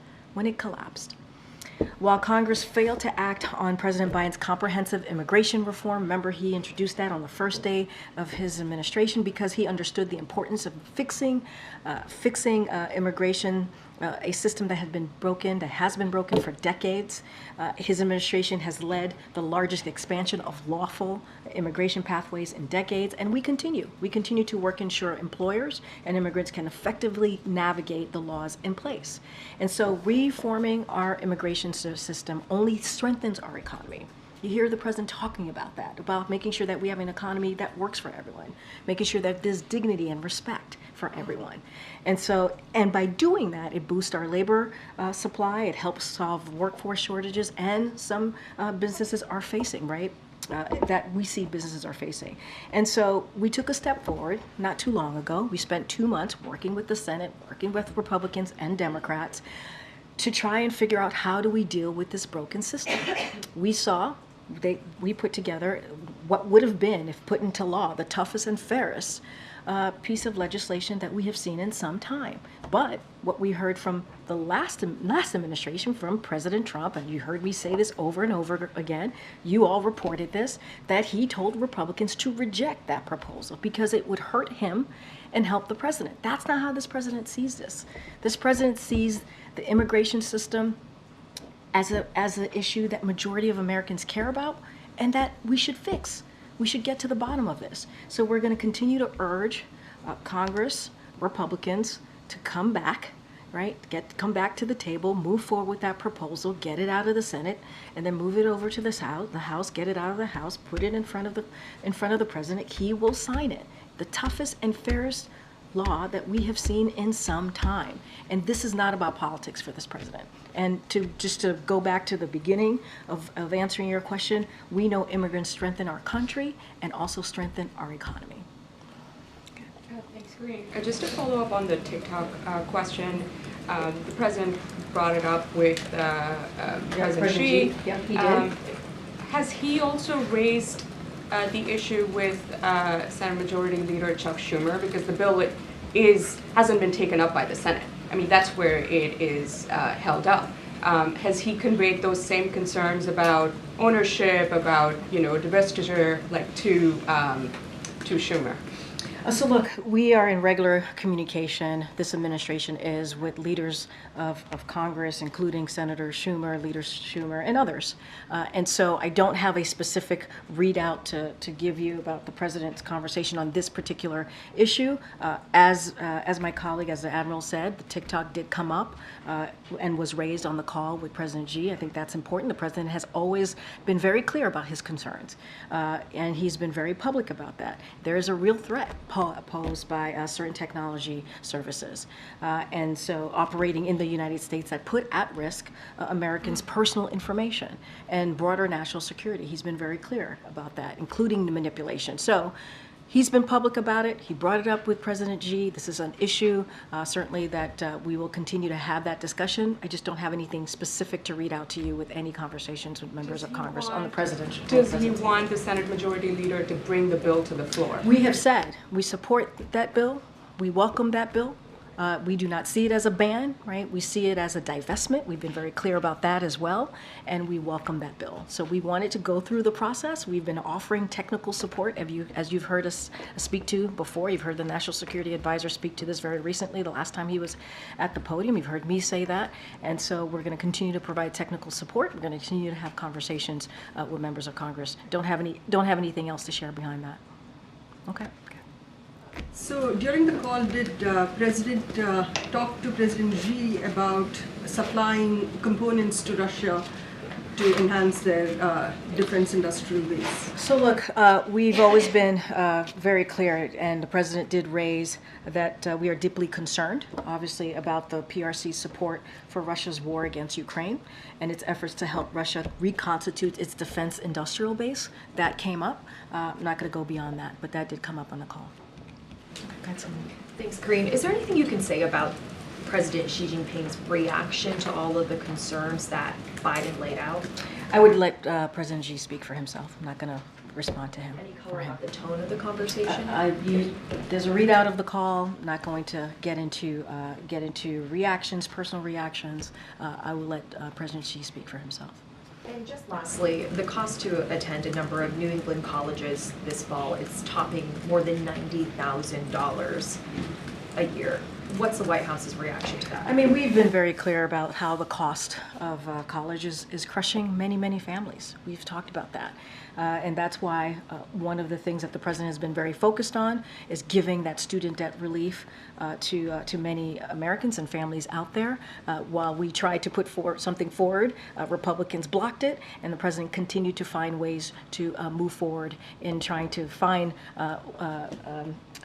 Speaker 1: While Congress failed to act on President Biden's comprehensive immigration reform, remember he introduced that on the first day of his administration because he understood the importance of fixing immigration, a system that has been broken for decades. His administration has led the largest expansion of lawful immigration pathways in decades, and we continue to work to ensure employers and immigrants can effectively navigate the laws in place. And so reforming our immigration system only strengthens our economy. You hear the president talking about that, about making sure that we have an economy that works for everyone, making sure that there's dignity and respect for everyone. And by doing that, it boosts our labor supply, it helps solve workforce shortages, and some businesses are facing, right? That we see businesses are facing. And so we took a step forward not too long ago. We spent 2 months working with the Senate, working with Republicans and Democrats to try and figure out how do we deal with this broken system. We saw we put together what would have been, if put into law, the toughest and fairest piece of legislation that we have seen in some time. But what we heard from the last administration, from President Trump, and you heard me say this over and over again, you all reported this, that he told Republicans to reject that proposal because it would hurt him and help the president. That's not how this president sees this. This president sees the immigration system as an issue that majority of Americans care about and that we should fix. We should get to the bottom of this. So we're going to continue to urge Congress, Republicans, to come back, right? Come back to the table, move forward with that proposal, get it out of the Senate, and then move it over to the House, get it out of the House, put it in front of the president. He will sign it. The toughest and fairest law that we have seen in some time. And this is not about politics for this president. And to go back to the beginning of answering your question, we know immigrants strengthen our country and also strengthen our economy.
Speaker 9: Thanks, Karine. Just to follow up on the TikTok question, the president brought it up with President Xi.
Speaker 1: Yeah, he did.
Speaker 9: Has he also raised the issue with Senate Majority Leader Chuck Schumer, because the bill hasn't been taken up by the Senate? I mean, that's where it is held up. Has he conveyed those same concerns about ownership, about divestiture, like to Schumer?
Speaker 1: So look, we are in regular communication, this administration is, with leaders of Congress, including Senator Schumer, Leader Schumer, and others. And so I don't have a specific readout to give you about the president's conversation on this particular issue. As my colleague, as the Admiral said, the TikTok did come up and was raised on the call with President Xi. I think that's important. The president has always been very clear about his concerns, and he's been very public about that. There is a real threat posed by certain technology services, and so operating in the United States that put at risk Americans' personal information and broader national security. He's been very clear about that, including the manipulation. So he's been public about it. He brought it up with President Xi. This is an issue, certainly, that we will continue to have that discussion. I just don't have anything specific to read out to you with any conversations with members of Congress on the president.
Speaker 9: Does he want the Senate Majority Leader to bring the bill to the floor?
Speaker 1: We have said we support that bill. We welcome that bill. We do not see it as a ban, right? We see it as a divestment. We've been very clear about that as well, and we welcome that bill. So we wanted to go through the process. We've been offering technical support, as you've heard us speak to before. You've heard the National Security Advisor speak to this very recently, the last time he was at the podium. You've heard me say that, and so we're going to continue to provide technical support. We're going to continue to have conversations with members of Congress. Don't have anything else to share behind that. Okay.
Speaker 15: So during the call, did President talk to President Xi about supplying components to Russia to enhance their defense industrial base?
Speaker 1: So look, we've always been very clear, and the president did raise that we are deeply concerned, obviously, about the PRC's support for Russia's war against Ukraine and its efforts to help Russia reconstitute its defense industrial base. That came up. I'm not going to go beyond that, but that did come up on the call.
Speaker 5: Thanks, Karine. Is there anything you can say about President Xi Jinping's reaction to all of the concerns that Biden laid out?
Speaker 1: I would let President Xi speak for himself. I'm not going to respond to him.
Speaker 5: Any color about the tone of the conversation?
Speaker 1: There's a readout of the call. I'm not going to get into reactions, personal reactions. I will let President Xi speak for himself.
Speaker 5: And just lastly, the cost to attend a number of New England colleges this fall is topping more than $90,000 a year. What's the White House's reaction to that?
Speaker 1: I mean, we've been very clear about how the cost of college is crushing many, many families. We've talked about that. And that's why one of the things that the president has been very focused on is giving that student debt relief to many Americans and families out there. While we tried to put something forward, Republicans blocked it, and the president continued to find ways to move forward in trying to find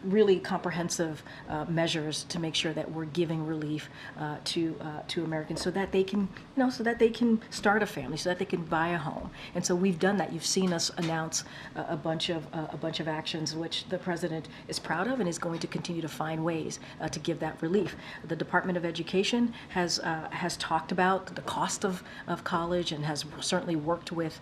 Speaker 1: really comprehensive measures to make sure that we're giving relief to Americans so that they can, so that they can start a family, so that they can buy a home. And so we've done that. You've seen us announce a bunch of actions which the president is proud of and is going to continue to find ways to give that relief. The Department of Education has talked about the cost of college and has certainly worked with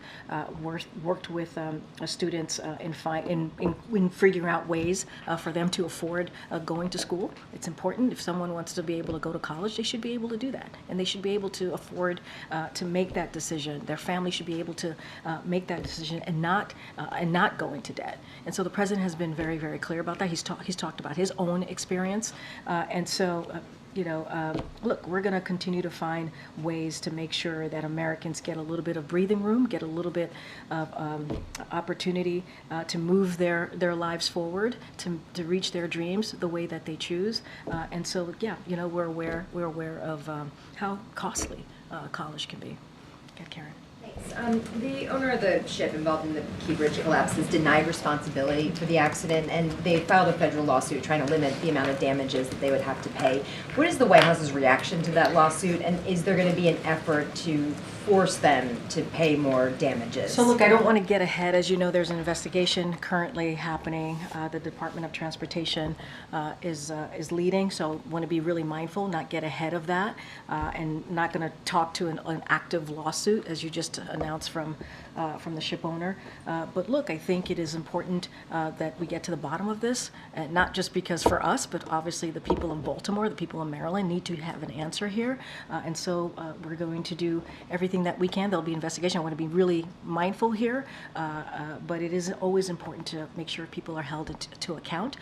Speaker 1: students in figuring out ways for them to afford going to school. It's important. If someone wants to be able to go to college, they should be able to do that, and they should be able to afford to make that decision. Their family should be able to make that decision and not go into debt. And so the president has been very, very clear about that. He's talked about his own experience, and so. Look, we're going to continue to find ways to make sure that Americans get a little bit of breathing room, get a little bit of opportunity to move their lives forward, to reach their dreams the way that they choose. And so, yeah, we're aware of how costly college can be. Okay, Karen.
Speaker 19: The owner of the ship involved in the Key Bridge collapse has denied responsibility for the accident, and they filed a federal lawsuit trying to limit the amount of damages that they would have to pay. What is the White House's reaction to that lawsuit, and is there going to be an effort to force them to pay more damages?
Speaker 1: So look, I don't want to get ahead. As you know, there's an investigation currently happening. The Department of Transportation is leading, so I want to be really mindful, not get ahead of that, and not going to talk to an active lawsuit, as you just announced from the ship owner. But look, I think it is important that we get to the bottom of this, not just because for us, but obviously the people of Baltimore, the people of Maryland need to have an answer here. And so we're going to do everything that we can. There'll be investigation. I want to be really mindful here, but it is always important to make sure people are held to account.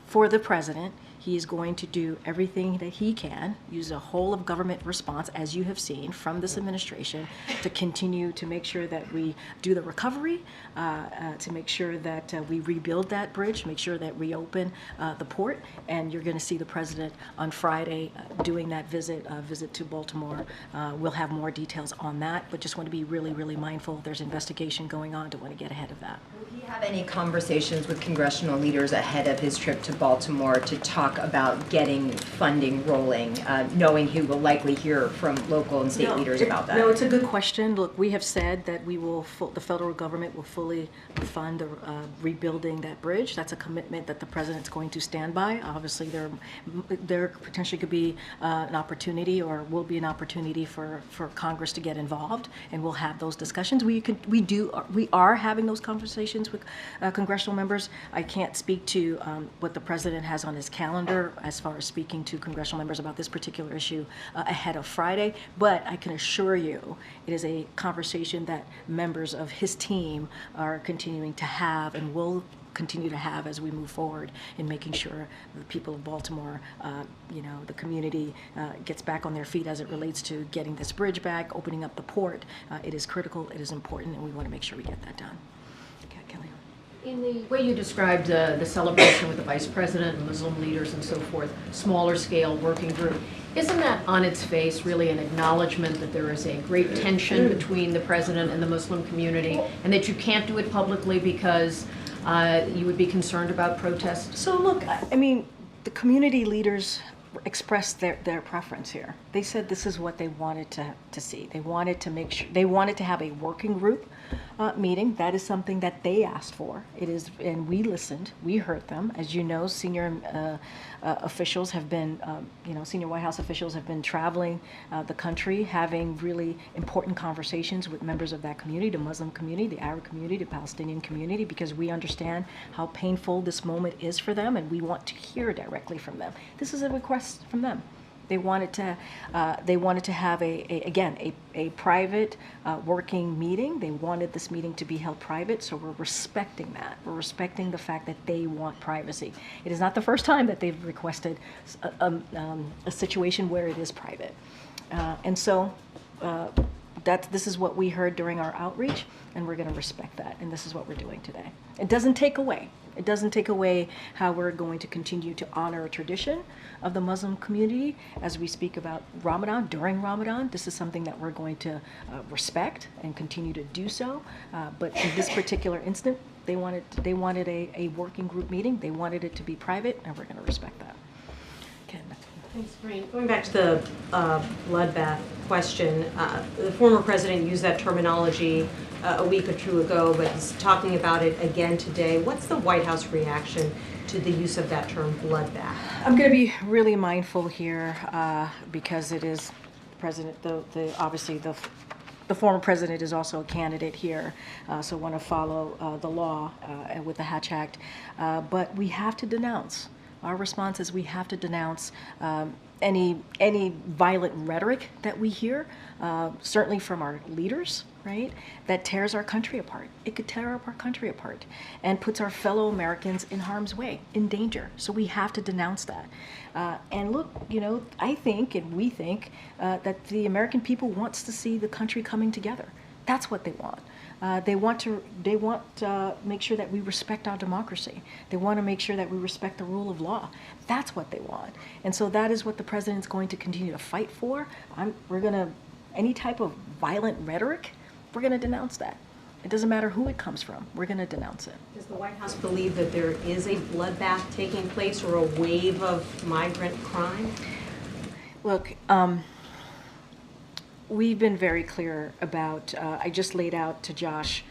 Speaker 1: For the president, he is going to do everything that he can, use a whole of government response, as you have seen from this administration, to continue to make sure that we do the recovery, to make sure that we rebuild that bridge, make sure that we open the port. And you're going to see the president on Friday doing that visit to Baltimore. We'll have more details on that, but just want to be really, really mindful. There's investigation going on. Don't want to get ahead of that.
Speaker 19: Will he have any conversations with congressional leaders ahead of his trip to Baltimore to talk about getting funding rolling, knowing he will likely hear from local and state leaders about that?
Speaker 1: No, it's a good question. Look, we have said that we will, the federal government will fully fund the rebuilding that bridge. That's a commitment that the president's going to stand by. Obviously, there potentially could be an opportunity, or will be an opportunity for Congress to get involved, and we'll have those discussions. We are having those conversations with congressional members. I can't speak to what the president has on his calendar as far as speaking to congressional members about this particular issue ahead of Friday, but I can assure you it is a conversation that members of his team are continuing to have and will continue to have as we move forward in making sure the people of Baltimore, the community gets back on their feet as it relates to getting this bridge back, opening up the port. It is critical, it is important, and we want to make sure we get that done. Okay, Kelly.
Speaker 8: In the way you described the celebration with the vice president and Muslim leaders and so forth, smaller scale working group, isn't that on its face really an acknowledgement that there is a great tension between the president and the Muslim community, and that you can't do it publicly because you would be concerned about protests?
Speaker 1: So look, I mean, the community leaders expressed their preference here. They said this is what they wanted to see. They wanted to make sure, they wanted to have a working group meeting. That is something that they asked for. It is, and we listened, we heard them. As you know, senior officials have been, senior White House officials have been traveling the country, having really important conversations with members of that community, the Muslim community, the Arab community, the Palestinian community, because we understand how painful this moment is for them, and we want to hear directly from them. This is a request from them. They wanted to have a private working meeting. They wanted this meeting to be held private, so we're respecting that. We're respecting the fact that they want privacy. It is not the first time that they've requested a situation where it is private, and so this is what we heard during our outreach, and we're going to respect that. And this is what we're doing today. It doesn't take away. It doesn't take away how we're going to continue to honor a tradition of the Muslim community as we speak about Ramadan, during Ramadan. This is something that we're going to respect and continue to do so. But in this particular instant, they wanted a working group meeting. They wanted it to be private, and we're going to respect that. Ken.
Speaker 4: Thanks, Karine. Going back to the bloodbath question, the former president used that terminology a week or two ago, but he's talking about it again today. What's the White House reaction to the use of that term, bloodbath?
Speaker 1: I'm going to be really mindful here because it is president. Obviously the former president is also a candidate here, so want to follow the law with the Hatch Act. But we have to denounce. Our response is we have to denounce any violent rhetoric that we hear, certainly from our leaders, right, that tears our country apart. It could tear our country apart and puts our fellow Americans in harm's way, in danger. So we have to denounce that. And look, you know, I think and we think that the American people wants to see the country coming together. That's what they want. They want to make sure that we respect our democracy. They want to make sure that we respect the rule of law. That's what they want. And so that is what the president's going to continue to fight for. We're going to, any type of violent rhetoric, we're going to denounce that. It doesn't matter who it comes from. We're going to denounce it.
Speaker 4: Does the White House believe that there is a bloodbath taking place or a wave of migrant crime?
Speaker 1: Look, we've been very clear about, I just laid out to Josh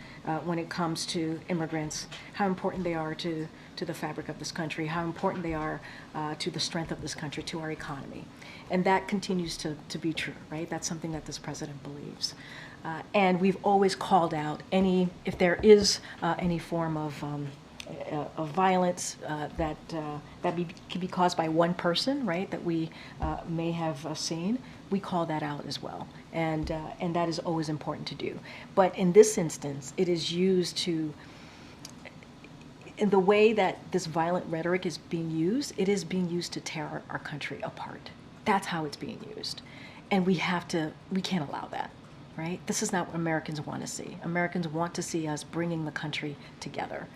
Speaker 1: when it comes to immigrants, how important they are to the fabric of this country, how important they are to the strength of this country, to our economy. And that continues to be true, right? That's something that this president believes. And we've always called out if there is any form of violence that can be caused by one person, right, that we may have seen, we call that out as well. And that is always important to do. But in this instance, it is used to, in the way that this violent rhetoric is being used, it is being used to tear our country apart. That's how it's being used. And we can't allow that, right? This is not what Americans want to see. Americans want to see us bringing the country together.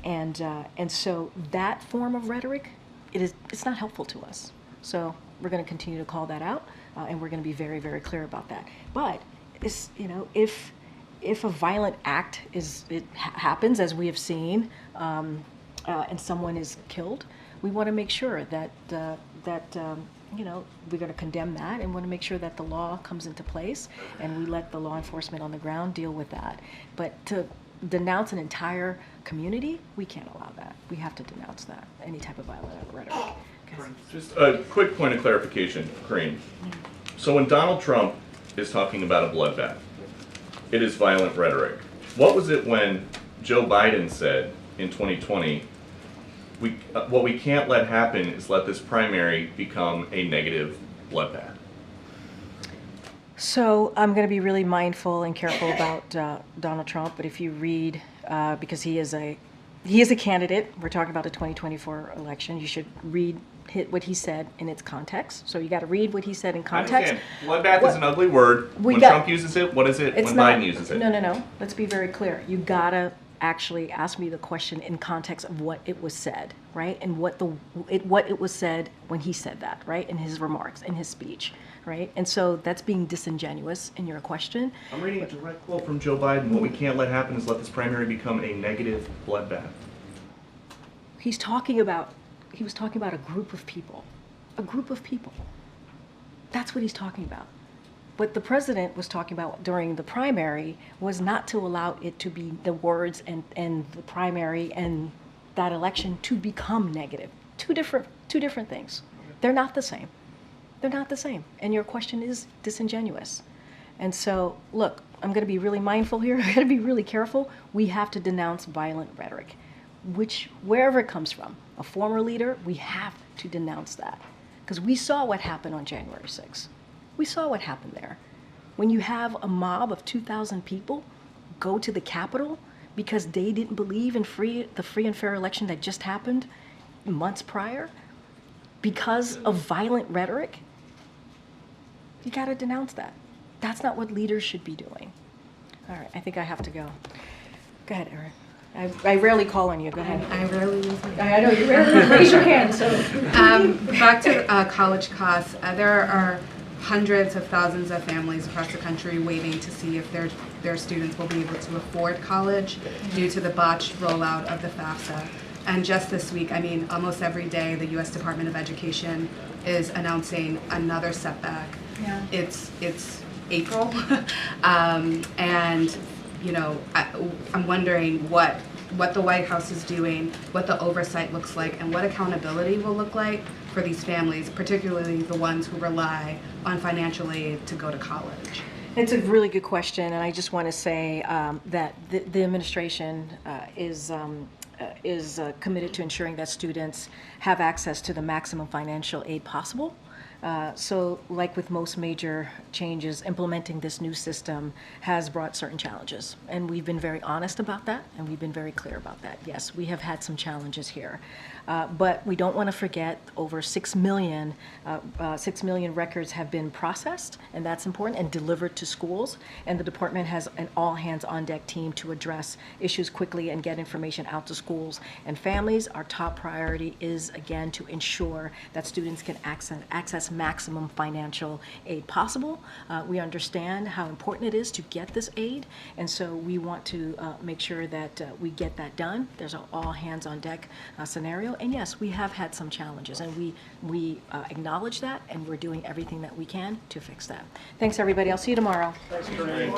Speaker 1: And so that form of rhetoric, it's not helpful to us. So we're going to continue to call that out, and we're going to be very, very clear about that. But it's, you know, if a violent act happens, as we have seen, and someone is killed, we want to make sure that you know, we're going to condemn that and want to make sure that the law comes into place and we let the law enforcement on the ground deal with that. But to denounce an entire community, we can't allow that. We have to denounce that, any type of violent rhetoric.
Speaker 13: Just a quick point of clarification, Karine. So when Donald Trump is talking about a bloodbath, it is violent rhetoric. What was it when Joe Biden said in 2020, what we can't let happen is let this primary become a negative bloodbath?
Speaker 1: So I'm going to be really mindful and careful about Donald Trump, but if you read, because he is a candidate, we're talking about the 2024 election, you should read what he said in its context. So you got to read what he said in context.
Speaker 13: Bloodbath is an ugly word. When Trump uses it, what is it when Biden uses it?
Speaker 1: No. Let's be very clear. You got to actually ask me the question in context of what it was said, right? And what it was said when he said that, right? In his remarks, in his speech, right? And so that's being disingenuous in your question.
Speaker 13: I'm reading a direct quote from Joe Biden. What we can't let happen is let this primary become a negative bloodbath.
Speaker 1: He was talking about a group of people. A group of people. That's what he's talking about. What the president was talking about during the primary was not to allow it to be the words and the primary and that election to become negative. Two different things. They're not the same. They're not the same. And your question is disingenuous. And so, look, I'm going to be really mindful here. I'm going to be really careful. We have to denounce violent rhetoric, wherever it comes from. A former leader, we have to denounce that. Because we saw what happened on January 6th. We saw what happened there. When you have a mob of 2,000 people go to the Capitol because they didn't believe in the free and fair election that just happened months prior, because of violent rhetoric, you got to denounce that. That's not what leaders should be doing. All right, I think I have to go. Go ahead, Erin. I rarely call on you. Go ahead.
Speaker 20: I rarely use my hand.
Speaker 1: I know you rarely raise your hand. So
Speaker 20: back to college costs. There are hundreds of thousands of families across the country waiting to see if their students will be able to afford college due to the botched rollout of the FAFSA. And just this week, I mean, almost every day, the U.S. Department of Education is announcing another setback.
Speaker 14: Yeah.
Speaker 20: It's April, and you know, I'm wondering what the White House is doing, what the oversight looks like, and what accountability will look like for these families, particularly the ones who rely on financial aid to go to college.
Speaker 1: It's a really good question, and I just want to say that the administration is committed to ensuring that students have access to the maximum financial aid possible. So like with most major changes, implementing this new system has brought certain challenges. And we've been very honest about that, and we've been very clear about that. Yes, we have had some challenges here. But we don't want to forget over 6 million records have been processed, and that's important, and delivered to schools. And the department has an all-hands-on-deck team to address issues quickly and get information out to schools and families. Our top priority is, again, to ensure that students can access maximum financial aid possible. We understand how important it is to get this aid, and so we want to make sure that we get that done. There's an all-hands-on-deck scenario. And yes, we have had some challenges, and we acknowledge that, and we're doing everything that we can to fix that. Thanks, everybody. I'll see you tomorrow.
Speaker 6: Thanks, Karine.